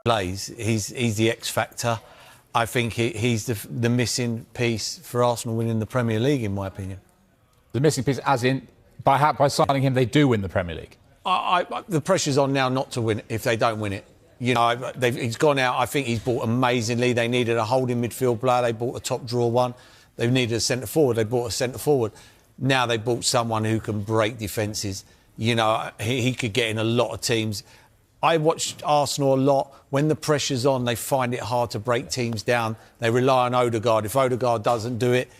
plays. He's the X factor. I think he's the missing piece for Arsenal winning the Premier League, in my opinion. The missing piece, as in, by signing him, they do win the Premier League? The pressure's on now not to win it if they don't win it. You know, he's gone out. I think he's bought amazingly. They needed a holding midfield player. They bought a top draw one. They needed a centre forward. They bought a centre forward. Now they bought someone who can break defences. You know, he could get in a lot of teams. I watched Arsenal a lot. When the pressure's on, they find it hard to break teams down. They rely on Odegaard. If Odegaard doesn't do it,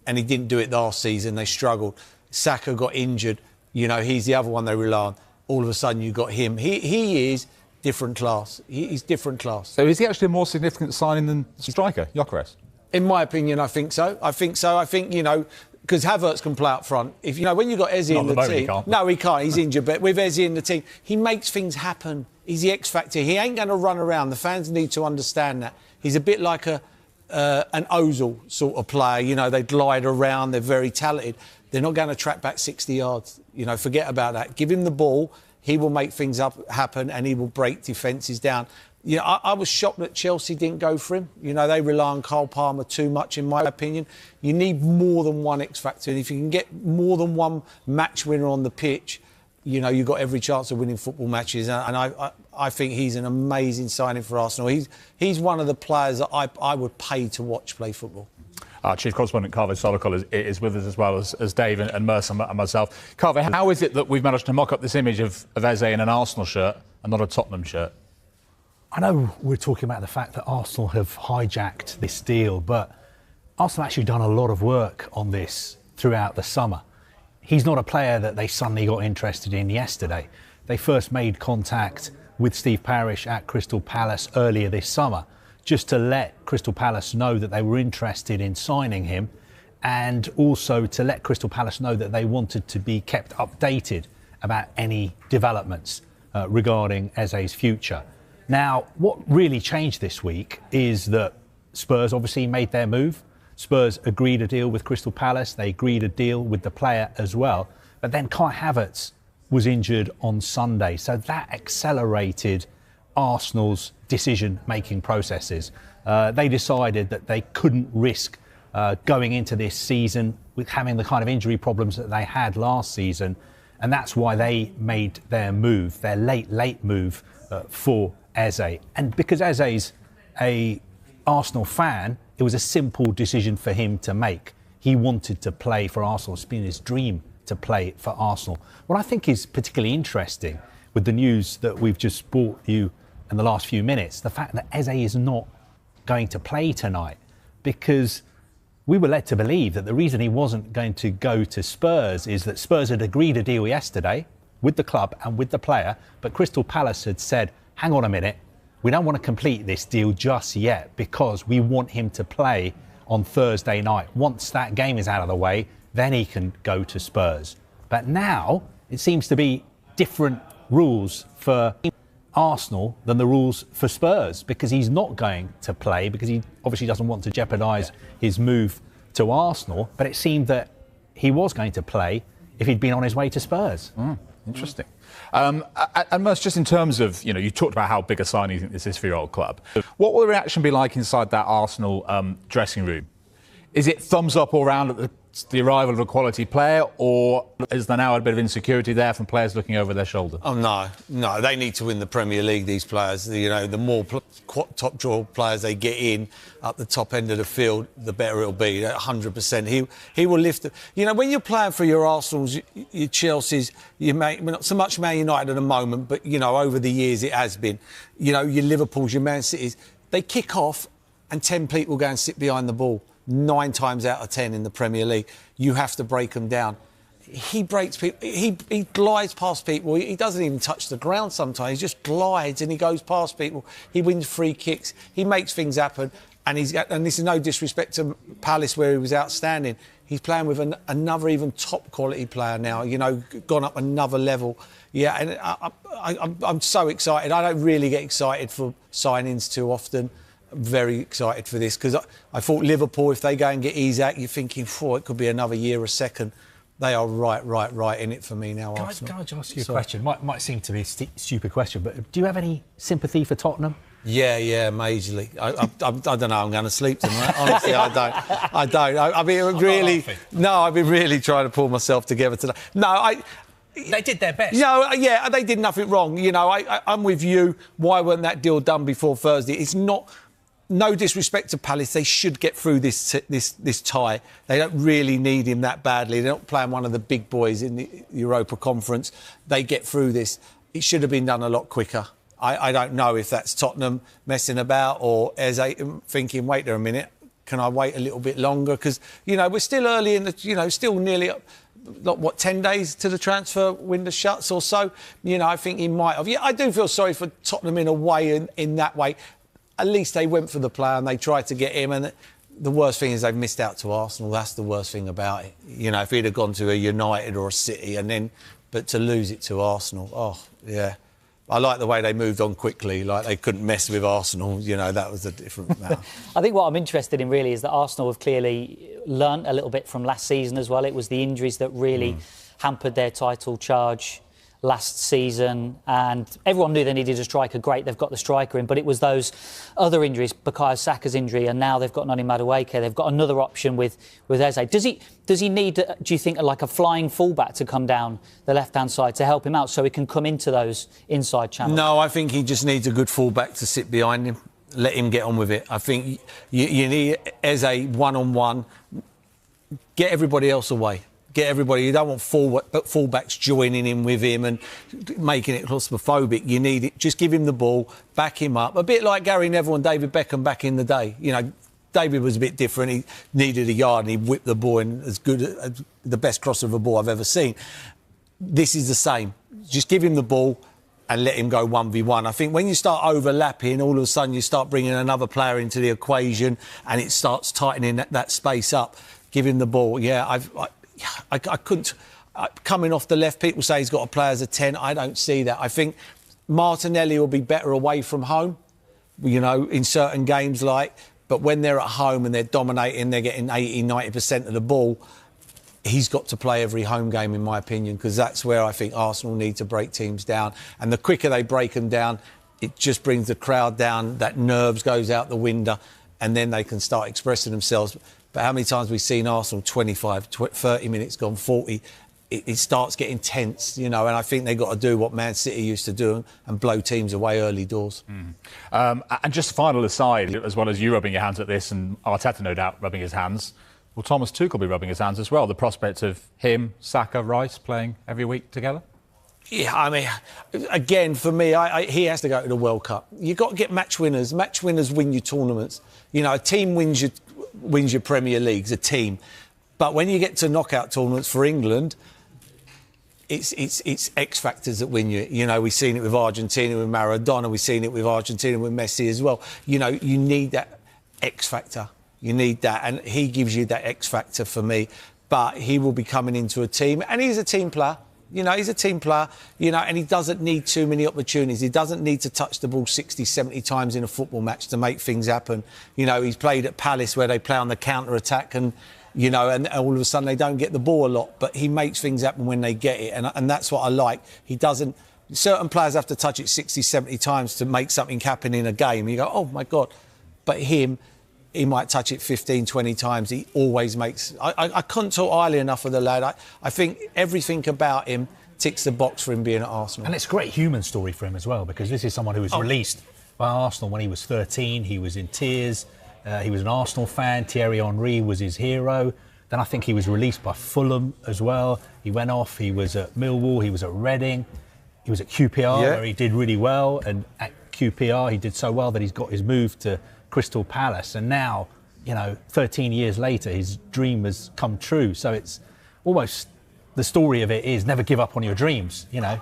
and he didn't do it last season, they struggled. Saka got injured. You know, he's the other one they rely on. All of a sudden, you got him. He is different class. He's different class. So is he actually a more significant signing than striker, Gyökeres? In my opinion, I think so. I think, you know, because Havertz can play up front. If you know, when you've got Eze in the team... No, he can't. He's injured. But with Eze in the team, he makes things happen. He's the X factor. He ain't going to run around. The fans need to understand that. He's a bit like an Ozil sort of player. You know, they glide around. They're very talented. They're not going to track back 60 yards. You know, forget about that. Give him the ball. He will make things happen and he will break defences down. You know, I was shocked that Chelsea didn't go for him. You know, they rely on Cole Palmer too much, in my opinion. You need more than one X factor. And if you can get more than one match winner on the pitch, you know, you've got every chance of winning football matches. And I think he's an amazing signing for Arsenal. He's one of the players that I would pay to watch play football. Our chief correspondent, Carve Solokol, is with us as well as Dave and Mercer and myself. Carve, how is it that we've managed to mock up this image of Eze in an Arsenal shirt and not a Tottenham shirt? I know we're talking about the fact that Arsenal have hijacked this deal, but Arsenal actually done a lot of work on this throughout the summer. He's not a player that they suddenly got interested in yesterday. They first made contact with Steve Parish at Crystal Palace earlier this summer, just to let Crystal Palace know that they were interested in signing him, and also to let Crystal Palace know that they wanted to be kept updated about any developments regarding Eze's future. Now, what really changed this week is that Spurs obviously made their move. Spurs agreed a deal with Crystal Palace. They agreed a deal with the player as well. But then Kai Havertz was injured on Sunday. So that accelerated Arsenal's decision-making processes. They decided that they couldn't risk going into this season with having the kind of injury problems that they had last season. And that's why they made their move, their late move for Eze. And because Eze's a Arsenal fan, it was a simple decision for him to make. He wanted to play for Arsenal. It's been his dream to play for Arsenal. What I think is particularly interesting with the news that we've just brought you in the last few minutes, the fact that Eze is not going to play tonight, because we were led to believe that the reason he wasn't going to go to Spurs is that Spurs had agreed a deal yesterday with the club and with the player, but Crystal Palace had said, hang on a minute, we don't want to complete this deal just yet because we want him to play on Thursday night. Once that game is out of the way, then he can go to Spurs. But now it seems to be different rules for Arsenal than the rules for Spurs, because he's not going to play, because he obviously doesn't want to jeopardise his move to Arsenal. But it seemed that he was going to play if he'd been on his way to Spurs. Interesting. And Merce, just in terms of, you know, you talked about how big a sign you think this is for your old club. What will the reaction be like inside that Arsenal dressing room? Is it thumbs up all round at the arrival of a quality player, or is there now a bit of insecurity there from players looking over their shoulder? Oh, No, they need to win the Premier League, these players. You know, the more top draw players they get in at the top end of the field, the better it'll be, 100%. He will lift it. You know, when you're playing for your Arsenals, your Chelseas, not so much Man United at the moment, but, you know, over the years it has been. You know, your Liverpools, your Man Cities, they kick off and 10 people go and sit behind the ball. 9 times out of 10 in the Premier League, you have to break them down. He breaks people. He glides past people. He doesn't even touch the ground sometimes. He just glides and he goes past people. He wins free kicks. He makes things happen. And this is no disrespect to Palace, where he was outstanding. He's playing with another even top quality player now. You know, gone up another level. Yeah, and I'm so excited. I don't really get excited for signings too often. I'm very excited for this, because I thought Liverpool, if they go and get Isak, you're thinking, it could be another year or second. They are right in it for me now, Can Arsenal. I just ask you a question? Might seem to be a stupid question, but do you have any sympathy for Tottenham? Yeah, majorly. I don't know. I'm going to sleep tonight. Honestly, I don't. I've been really. No, I've been really trying to pull myself together today. No, They did their best. No, yeah, they did nothing wrong. You know, I'm with you. Why weren't that deal done before Thursday? It's not. No disrespect to Palace, they should get through this tie. They don't really need him that badly. They're not playing one of the big boys in the Europa Conference. They get through this. It should have been done a lot quicker. I don't know if that's Tottenham messing about or Eze thinking, wait there a minute, can I wait a little bit longer? Because, you know, we're still early in the, you know, still nearly, 10 days to the transfer window shuts or so? You know, I think he might have. Yeah, I do feel sorry for Tottenham in a way, in that way. At least they went for the player and they tried to get him. And the worst thing is they've missed out to Arsenal. That's the worst thing about it. You know, if he'd have gone to a United or a City but to lose it to Arsenal, oh, yeah. I like the way they moved on quickly, like they couldn't mess with Arsenal. You know, that was a different matter. I think what I'm interested in really is that Arsenal have clearly learnt a little bit from last season as well. It was the injuries that really hampered their title charge last season, and everyone knew they needed a striker. Great, they've got the striker in, but it was those other injuries, Bukayo Saka's injury, and now they've got Noni Madueke. They've got another option with Eze. Does he need, do you think, like a flying fullback to come down the left-hand side to help him out so he can come into those inside channels? No, I think he just needs a good fullback to sit behind him. Let him get on with it. I think you need Eze one-on-one. Get everybody else away. Get everybody. You don't want fullbacks joining in with him and making it claustrophobic. You need it. Just give him the ball, back him up. A bit like Gary Neville and David Beckham back in the day. You know, David was a bit different. He needed a yard and he whipped the ball in as good as the best cross of a ball I've ever seen. This is the same. Just give him the ball and let him go 1v1. I think when you start overlapping, all of a sudden you start bringing another player into the equation and it starts tightening that space up. Give him the ball. Yeah, I couldn't. Coming off the left, people say he's got to play as a 10. I don't see that. I think Martinelli will be better away from home, you know, in certain games but when they're at home and they're dominating, they're getting 80-90% of the ball, he's got to play every home game, in my opinion, because that's where I think Arsenal need to break teams down. And the quicker they break them down, it just brings the crowd down, that nerves goes out the window, and then they can start expressing themselves. But how many times we've seen Arsenal 25, 30 minutes gone 40, it starts getting tense, you know, and I think they've got to do what Man City used to do and blow teams away early doors. And just a final aside, as well as you rubbing your hands at this and Arteta no doubt rubbing his hands, will Thomas Tuchel be rubbing his hands as well? The prospect of him, Saka, Rice playing every week together? Yeah, I mean, again, for me, he has to go to the World Cup. You've got to get match winners. Match winners win your tournaments. You know, a team wins your Premier Leagues, a team. But when you get to knockout tournaments for England, it's X factors that win you. You know, we've seen it with Argentina with Maradona. We've seen it with Argentina with Messi as well. You know, you need that X factor. You need that, and he gives you that X factor for me. But he will be coming into a team, and he's a team player. You know, he's a team player, you know, and he doesn't need too many opportunities. He doesn't need to touch the ball 60, 70 times in a football match to make things happen. You know, he's played at Palace where they play on the counter-attack and, you know, and all of a sudden they don't get the ball a lot, but he makes things happen when they get it. And that's what I like. He doesn't... Certain players have to touch it 60, 70 times to make something happen in a game. You go, oh, my God. But him... He might touch it 15, 20 times. He always makes... I couldn't talk highly enough of the lad. I think everything about him ticks the box for him being at Arsenal. And it's a great human story for him as well, because this is someone who was released by Arsenal when he was 13. He was in tears. He was an Arsenal fan. Thierry Henry was his hero. Then I think he was released by Fulham as well. He went off. He was at Millwall. He was at Reading. He was at QPR, where he did really well. And at QPR, he did so well that he's got his move to Crystal Palace, and now, you know, 13 years later, his dream has come true. So it's almost the story of it is never give up on your dreams, you know.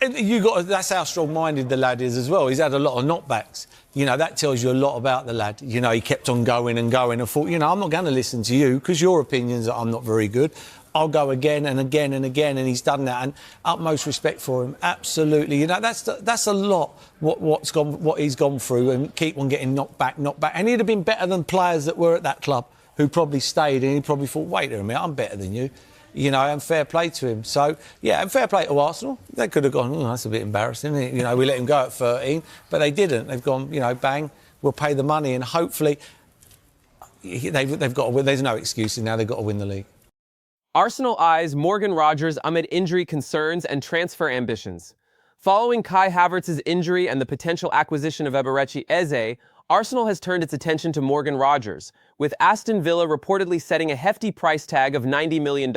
And that's how strong-minded the lad is as well. He's had a lot of knockbacks. You know, that tells you a lot about the lad. You know, he kept on going and going and thought, you know, I'm not going to listen to you because your opinions are I'm not very good. I'll go again and again and again, and he's done that. And utmost respect for him, absolutely. You know, that's a lot what he's gone through, and keep on getting knocked back. And he'd have been better than players that were at that club who probably stayed, and he probably thought, wait a minute, I'm better than you. you know, and fair play to him. So, yeah, and fair play to Arsenal. They could have gone, that's a bit embarrassing, isn't it? You know, we let him go at 13, but they didn't. They've gone, you know, bang, we'll pay the money, and hopefully they've got to win. There's no excuses now. They've got to win the league. Arsenal eyes Morgan Rogers amid injury concerns and transfer ambitions. Following Kai Havertz's injury and the potential acquisition of Eberechi Eze, Arsenal has turned its attention to Morgan Rogers, with Aston Villa reportedly setting a hefty price tag of $90 million.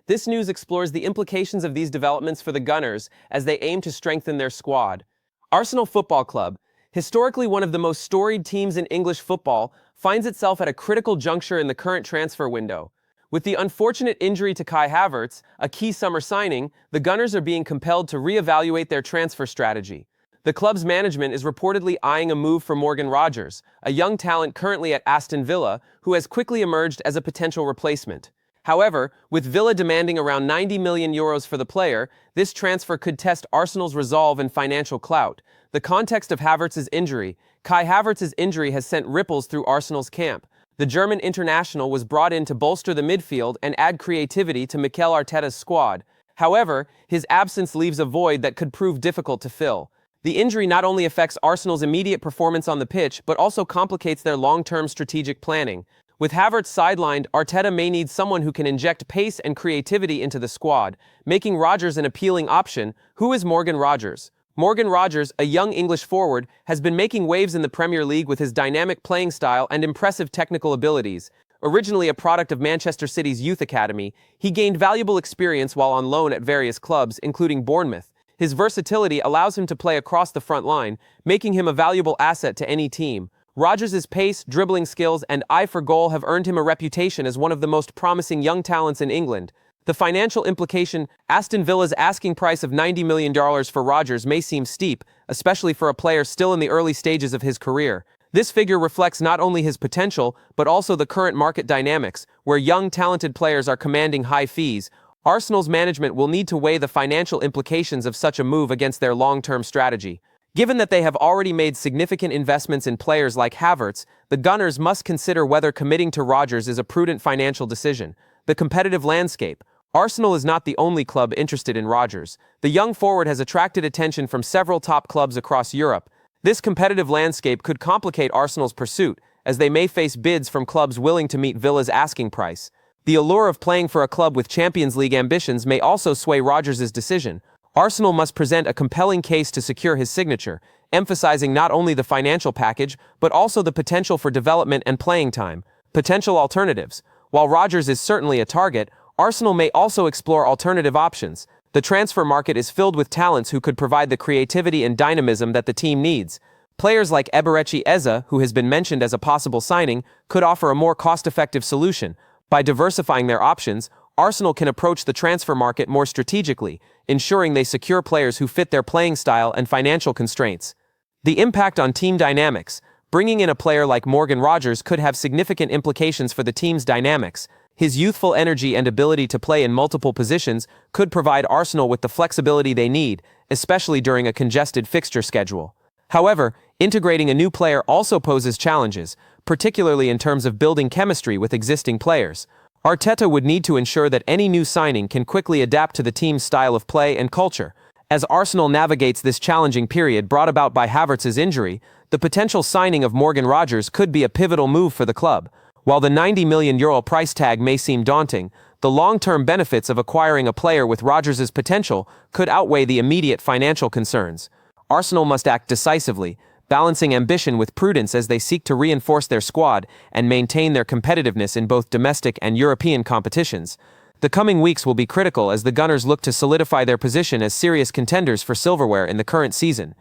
This news explores the implications of these developments for the Gunners as they aim to strengthen their squad. Arsenal Football Club, historically one of the most storied teams in English football, finds itself at a critical juncture in the current transfer window. With the unfortunate injury to Kai Havertz, a key summer signing, the Gunners are being compelled to reevaluate their transfer strategy. The club's management is reportedly eyeing a move for Morgan Rogers, a young talent currently at Aston Villa, who has quickly emerged as a potential replacement. However, with Villa demanding around €90 million for the player, this transfer could test Arsenal's resolve and financial clout. The context of Havertz's injury. Kai Havertz's injury has sent ripples through Arsenal's camp. The German international was brought in to bolster the midfield and add creativity to Mikel Arteta's squad. However, his absence leaves a void that could prove difficult to fill. The injury not only affects Arsenal's immediate performance on the pitch, but also complicates their long-term strategic planning. With Havertz sidelined, Arteta may need someone who can inject pace and creativity into the squad, making Rogers an appealing option. Who is Morgan Rogers? Morgan Rogers, a young English forward, has been making waves in the Premier League with his dynamic playing style and impressive technical abilities. Originally a product of Manchester City's youth academy, he gained valuable experience while on loan at various clubs, including Bournemouth. His versatility allows him to play across the front line, making him a valuable asset to any team. Rogers' pace, dribbling skills, and eye for goal have earned him a reputation as one of the most promising young talents in England. The financial implication: Aston Villa's asking price of $90 million for Rogers may seem steep, especially for a player still in the early stages of his career. This figure reflects not only his potential, but also the current market dynamics, where young, talented players are commanding high fees. Arsenal's management will need to weigh the financial implications of such a move against their long-term strategy. Given that they have already made significant investments in players like Havertz, the Gunners must consider whether committing to Rogers is a prudent financial decision. The competitive landscape. Arsenal is not the only club interested in Rogers. The young forward has attracted attention from several top clubs across Europe. This competitive landscape could complicate Arsenal's pursuit, as they may face bids from clubs willing to meet Villa's asking price. The allure of playing for a club with Champions League ambitions may also sway Rogers' decision. Arsenal must present a compelling case to secure his signature, emphasizing not only the financial package, but also the potential for development and playing time. Potential alternatives. While Rogers is certainly a target, Arsenal may also explore alternative options. The transfer market is filled with talents who could provide the creativity and dynamism that the team needs. Players like Eberechi Eze, who has been mentioned as a possible signing, could offer a more cost-effective solution. By diversifying their options, Arsenal can approach the transfer market more strategically, ensuring they secure players who fit their playing style and financial constraints. The impact on team dynamics. Bringing in a player like Morgan Rogers could have significant implications for the team's dynamics. His youthful energy and ability to play in multiple positions could provide Arsenal with the flexibility they need, especially during a congested fixture schedule. However, integrating a new player also poses challenges, particularly in terms of building chemistry with existing players. Arteta would need to ensure that any new signing can quickly adapt to the team's style of play and culture. As Arsenal navigates this challenging period brought about by Havertz's injury, the potential signing of Morgan Rogers could be a pivotal move for the club. While the €90 million price tag may seem daunting, the long-term benefits of acquiring a player with Rogers' potential could outweigh the immediate financial concerns. Arsenal must act decisively, balancing ambition with prudence as they seek to reinforce their squad and maintain their competitiveness in both domestic and European competitions. The coming weeks will be critical as the Gunners look to solidify their position as serious contenders for silverware in the current season.